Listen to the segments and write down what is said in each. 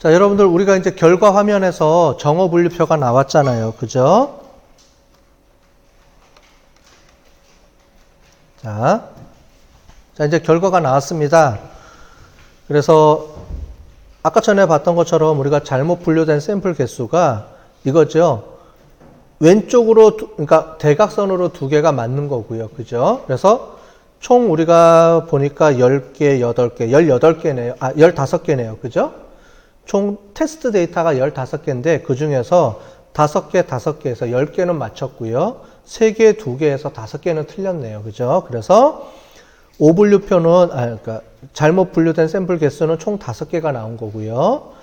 자, 여러분들 우리가 이제 결과 화면에서 정어 분류표가 나왔잖아요. 그죠? 자, 이제 결과가 나왔습니다. 그래서 아까 전에 봤던 것처럼 우리가 잘못 분류된 샘플 개수가 이거죠. 왼쪽으로, 그러니까 대각선으로 두 개가 맞는 거고요. 그죠? 그래서 총 우리가 보니까 10개, 8개, 18개네요. 15개네요. 그죠? 총 테스트 데이터가 15개인데 그 중에서 5개, 5개에서 10개는 맞췄고요. 3개, 2개에서 5개는 틀렸네요. 그죠? 그래서 오분류표는, 그러니까 잘못 분류된 샘플 개수는 총 5개가 나온 거고요.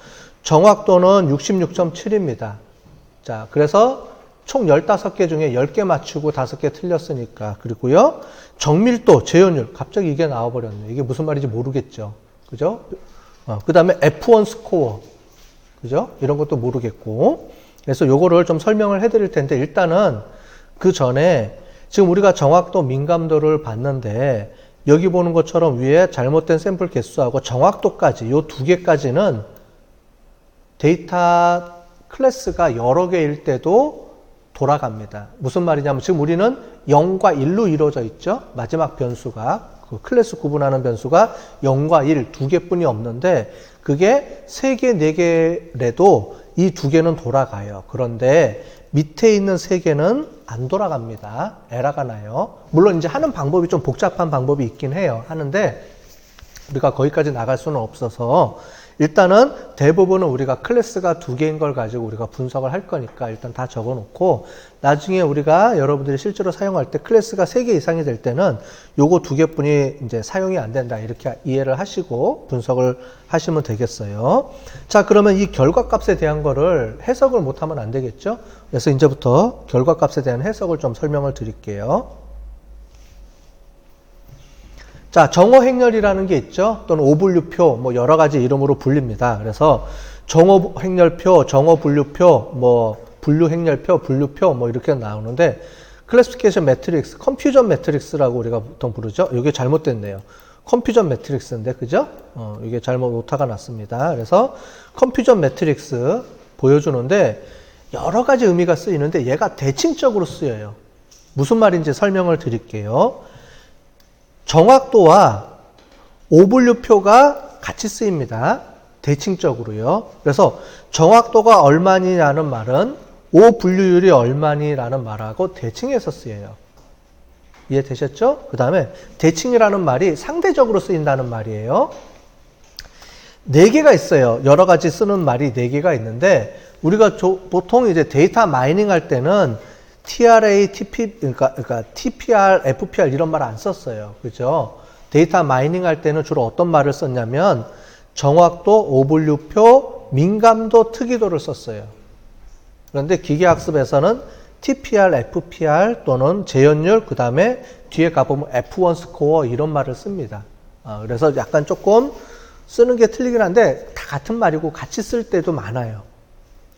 정확도는 66.7입니다. 자, 그래서 총 15개 중에 10개 맞추고 5개 틀렸으니까. 그리고요. 정밀도, 재현율. 갑자기 이게 나와버렸네. 이게 무슨 말인지 모르겠죠. 그죠? 그 다음에 F1 스코어. 그죠? 이런 것도 모르겠고. 그래서 요거를 좀 설명을 해드릴 텐데, 일단은 그 전에 지금 우리가 정확도, 민감도를 봤는데, 여기 보는 것처럼 위에 잘못된 샘플 개수하고 정확도까지, 요 두 개까지는 데이터 클래스가 여러 개일 때도 돌아갑니다. 무슨 말이냐면 지금 우리는 0과 1로 이루어져 있죠. 마지막 변수가 그 클래스 구분하는 변수가 0과 1 두 개뿐이 없는데 그게 3개, 4개라도 이 두 개는 돌아가요. 그런데 밑에 있는 3개는 안 돌아갑니다. 에러가 나요. 물론 이제 하는 방법이 좀 복잡한 방법이 있긴 해요. 하는데 우리가 거기까지 나갈 수는 없어서 일단은 대부분은 우리가 클래스가 2개인 걸 가지고 우리가 분석을 할 거니까 일단 다 적어 놓고 나중에 우리가 여러분들이 실제로 사용할 때 클래스가 3개 이상이 될 때는 요거 2개뿐이 이제 사용이 안 된다 이렇게 이해를 하시고 분석을 하시면 되겠어요. 자, 그러면 이 결과값에 대한 거를 해석을 못하면 안 되겠죠? 그래서 이제부터 결과값에 대한 해석을 좀 설명을 드릴게요. 자, 정어 행렬이라는 게 있죠. 또는 오분류표, 뭐 여러 가지 이름으로 불립니다. 그래서 정어 행렬표, 정어 분류표, 뭐 분류 행렬표, 분류표 뭐 이렇게 나오는데 클래시피케이션 매트릭스, 컨퓨전 매트릭스라고 우리가 보통 부르죠. 이게 잘못됐네요. 컨퓨전 매트릭스인데 그죠? 이게 잘못 오타가 났습니다. 그래서 컨퓨전 매트릭스 보여주는데 여러 가지 의미가 쓰이는데 얘가 대칭적으로 쓰여요. 무슨 말인지 설명을 드릴게요. 정확도와 오분류표가 같이 쓰입니다. 대칭적으로요. 그래서 정확도가 얼마니라는 말은 오분류율이 얼마니라는 말하고 대칭해서 쓰여요. 이해되셨죠? 그 다음에 대칭이라는 말이 상대적으로 쓰인다는 말이에요. 4개가 있어요. 여러 가지 쓰는 말이 4개가 있는데 우리가 보통 이제 데이터 마이닝 할 때는 TRA, 그러니까 TPR, FPR 이런 말 안 썼어요. 그죠? 데이터 마이닝 할 때는 주로 어떤 말을 썼냐면 정확도, 오분류표, 민감도, 특이도를 썼어요. 그런데 기계학습에서는 TPR, FPR 또는 재현율, 그 다음에 뒤에 가보면 F1 스코어 이런 말을 씁니다. 그래서 약간 조금 쓰는 게 틀리긴 한데 다 같은 말이고 같이 쓸 때도 많아요.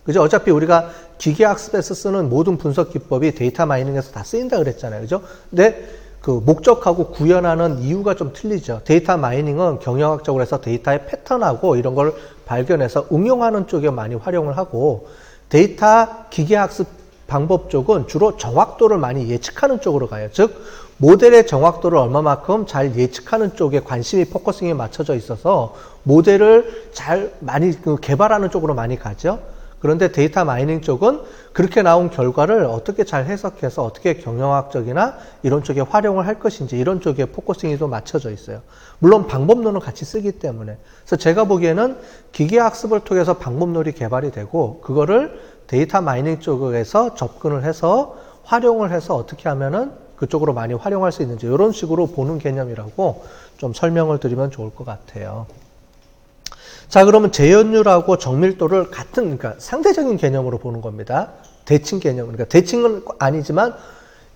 그죠? 어차피 우리가 기계학습에서 쓰는 모든 분석 기법이 데이터 마이닝에서 다 쓰인다 그랬잖아요. 그죠? 근데 그 목적하고 구현하는 이유가 좀 틀리죠. 데이터 마이닝은 경영학적으로 해서 데이터의 패턴하고 이런 걸 발견해서 응용하는 쪽에 많이 활용을 하고 데이터 기계학습 방법 쪽은 주로 정확도를 많이 예측하는 쪽으로 가요. 즉 모델의 정확도를 얼마만큼 잘 예측하는 쪽에 관심이 포커싱이 맞춰져 있어서 모델을 잘 많이 개발하는 쪽으로 많이 가죠. 그런데 데이터 마이닝 쪽은 그렇게 나온 결과를 어떻게 잘 해석해서 어떻게 경영학적이나 이런 쪽에 활용을 할 것인지 이런 쪽에 포커싱이 좀 맞춰져 있어요. 물론 방법론은 같이 쓰기 때문에. 그래서 제가 보기에는 기계학습을 통해서 방법론이 개발이 되고 그거를 데이터 마이닝 쪽에서 접근을 해서 활용을 해서 어떻게 하면은 그쪽으로 많이 활용할 수 있는지 이런 식으로 보는 개념이라고 좀 설명을 드리면 좋을 것 같아요. 자, 그러면 재현율하고 정밀도를 같은, 그러니까 상대적인 개념으로 보는 겁니다. 대칭 개념. 그러니까 대칭은 아니지만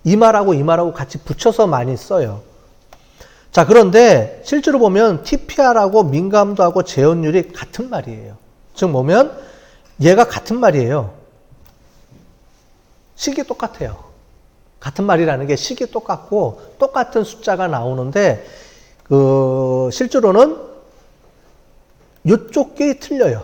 이 말하고 이 말하고 같이 붙여서 많이 써요. 자, 그런데 실제로 보면 TPR하고 민감도하고 재현율이 같은 말이에요. 즉 보면 얘가 같은 말이에요. 식이 똑같아요. 같은 말이라는 게 식이 똑같고 똑같은 숫자가 나오는데 실제로는 이쪽 게 틀려요.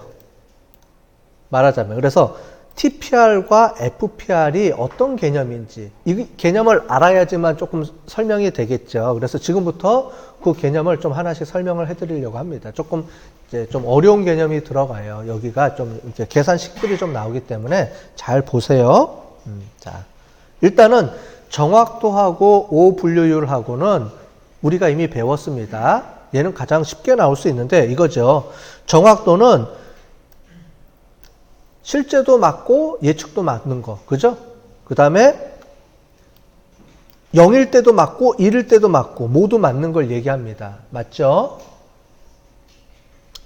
말하자면. 그래서 TPR과 FPR이 어떤 개념인지 이 개념을 알아야지만 조금 설명이 되겠죠. 그래서 지금부터 그 개념을 좀 하나씩 설명을 해드리려고 합니다. 조금 이제 좀 어려운 개념이 들어가요. 여기가 좀 이제 계산식들이 좀 나오기 때문에 잘 보세요. 자, 일단은 정확도하고 O 분류율하고는 우리가 이미 배웠습니다. 얘는 가장 쉽게 나올 수 있는데 이거죠. 정확도는 실제도 맞고 예측도 맞는 거. 그죠? 그 다음에 0일 때도 맞고 1일 때도 맞고 모두 맞는 걸 얘기합니다. 맞죠?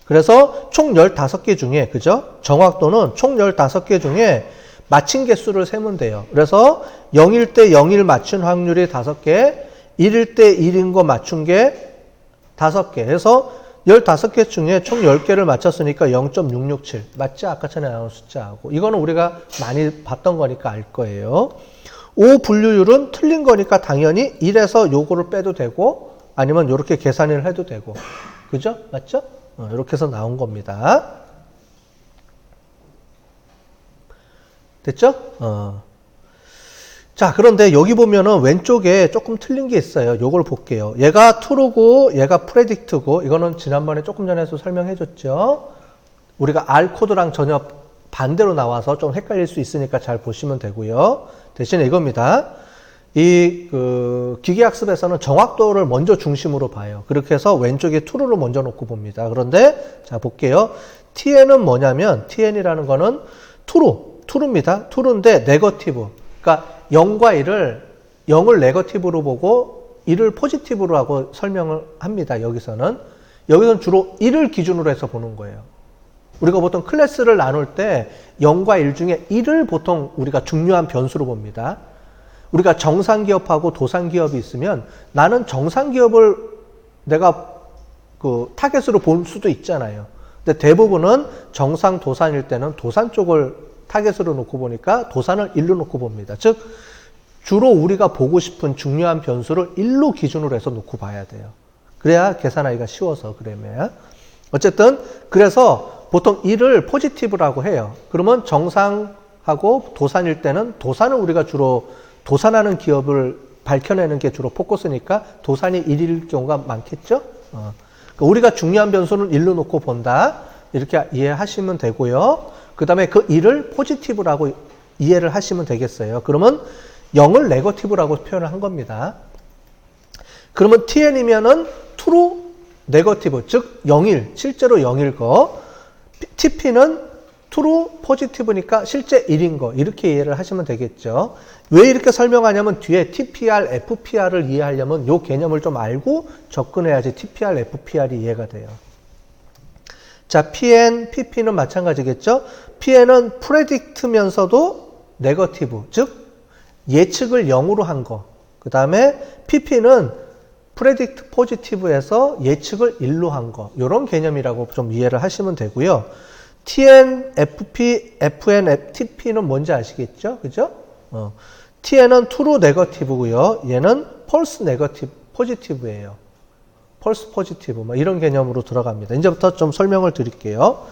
그래서 총 15개 중에, 그죠? 정확도는 총 15개 중에 맞힌 개수를 세면 돼요. 그래서 0일 때 0일 맞춘 확률이 5개, 1일 때 1인 거 맞춘 게 5개. 해서 15개 중에 총 10개를 맞췄으니까 0.667. 맞지? 아까 전에 나온 숫자하고. 이거는 우리가 많이 봤던 거니까 알 거예요. O 분류율은 틀린 거니까 당연히 1에서 요거를 빼도 되고 아니면 요렇게 계산을 해도 되고. 그죠? 맞죠? 이렇게 해서 나온 겁니다. 됐죠? 자, 그런데 여기 보면은 왼쪽에 조금 틀린 게 있어요. 요걸 볼게요. 얘가 true고 얘가 predict고 이거는 지난번에 조금 전에도 설명해 줬죠. 우리가 R 코드랑 전혀 반대로 나와서 좀 헷갈릴 수 있으니까 잘 보시면 되고요. 대신에 이겁니다. 이 기계학습에서는 정확도를 먼저 중심으로 봐요. 그렇게 해서 왼쪽에 true를 먼저 놓고 봅니다. 그런데 자 볼게요. TN은 뭐냐면 TN이라는 거는 true입니다. true인데 네거티브. 그러니까 0과 1을 0을 네거티브로 보고 1을 포지티브로 하고 설명을 합니다. 여기서는 주로 1을 기준으로 해서 보는 거예요. 우리가 보통 클래스를 나눌 때 0과 1 중에 1을 보통 우리가 중요한 변수로 봅니다. 우리가 정상기업하고 도산기업이 있으면 나는 정상기업을 내가 타겟으로 볼 수도 있잖아요. 근데 대부분은 정상 도산일 때는 도산 쪽을 타겟으로 놓고 보니까 도산을 1로 놓고 봅니다. 즉 주로 우리가 보고 싶은 중요한 변수를 1로 기준으로 해서 놓고 봐야 돼요. 그래야 계산하기가 쉬워서 그러면. 어쨌든 그래서 보통 1을 포지티브라고 해요. 그러면 정상하고 도산일 때는 도산을 우리가 주로 도산하는 기업을 밝혀내는 게 주로 포커스니까 도산이 1일 경우가 많겠죠. 그러니까 우리가 중요한 변수는 1로 놓고 본다. 이렇게 이해하시면 되고요. 그 다음에 그 1을 포지티브라고 이해를 하시면 되겠어요. 그러면 0을 네거티브라고 표현을 한 겁니다. 그러면 TN이면은 true, 네거티브, 즉 0일, 실제로 0일 거. TP는 true, positive니까 실제 1인 거. 이렇게 이해를 하시면 되겠죠. 왜 이렇게 설명하냐면 뒤에 TPR, FPR을 이해하려면 이 개념을 좀 알고 접근해야지 TPR, FPR이 이해가 돼요. 자, PN, PP는 마찬가지겠죠. PN은 predict면서도 네거티브, 즉 예측을 0으로 한 거. 그 다음에 PP는 predict positive에서 예측을 1로 한 거. 이런 개념이라고 좀 이해를 하시면 되고요. TN, FP, FN, TP는 뭔지 아시겠죠? 그죠? TN은 true negative고요. 얘는 false negative, positive예요. 펄스 포지티브, 이런 개념으로 들어갑니다. 이제부터 좀 설명을 드릴게요.